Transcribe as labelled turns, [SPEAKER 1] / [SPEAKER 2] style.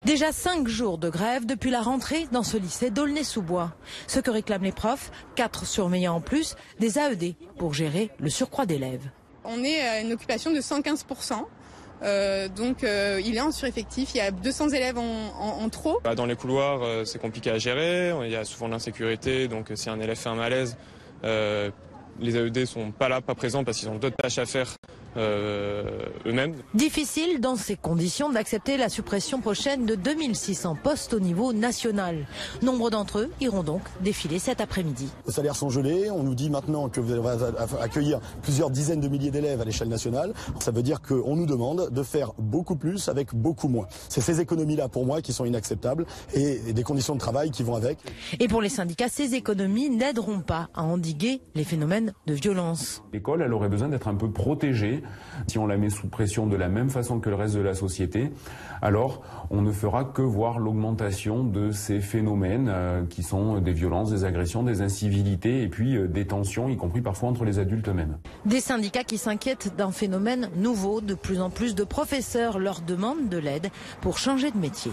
[SPEAKER 1] Déjà 5 jours de grève depuis la rentrée dans ce lycée d'Aulnay-sous-Bois. Ce que réclament les profs, 4 surveillants en plus, des AED pour gérer le surcroît d'élèves.
[SPEAKER 2] On est à une occupation de 115%. Il est en sureffectif, il y a 200 élèves en trop.
[SPEAKER 3] Dans les couloirs, c'est compliqué à gérer, il y a souvent de l'insécurité, donc si un élève fait un malaise, les AED sont pas là, pas présents parce qu'ils ont d'autres tâches à faire eux-mêmes.
[SPEAKER 1] Difficile dans ces conditions d'accepter la suppression prochaine de 2600 postes au niveau national. Nombre d'entre eux iront donc défiler cet après-midi.
[SPEAKER 4] Les salaires sont gelés, on nous dit maintenant que vous allez accueillir plusieurs dizaines de milliers d'élèves à l'échelle nationale. Ça veut dire qu'on nous demande de faire beaucoup plus avec beaucoup moins. C'est ces économies-là pour moi qui sont inacceptables et des conditions de travail qui vont avec.
[SPEAKER 1] Et pour les syndicats, ces économies n'aideront pas à endiguer les phénomènes de violence.
[SPEAKER 5] L'école, elle aurait besoin d'être un peu protégée. Si on la met sous pression de la même façon que le reste de la société, alors on ne fera que voir l'augmentation de ces phénomènes qui sont des violences, des agressions, des incivilités et puis des tensions, y compris parfois entre les adultes eux-mêmes.
[SPEAKER 1] Des syndicats qui s'inquiètent d'un phénomène nouveau. De plus en plus de professeurs leur demandent de l'aide pour changer de métier.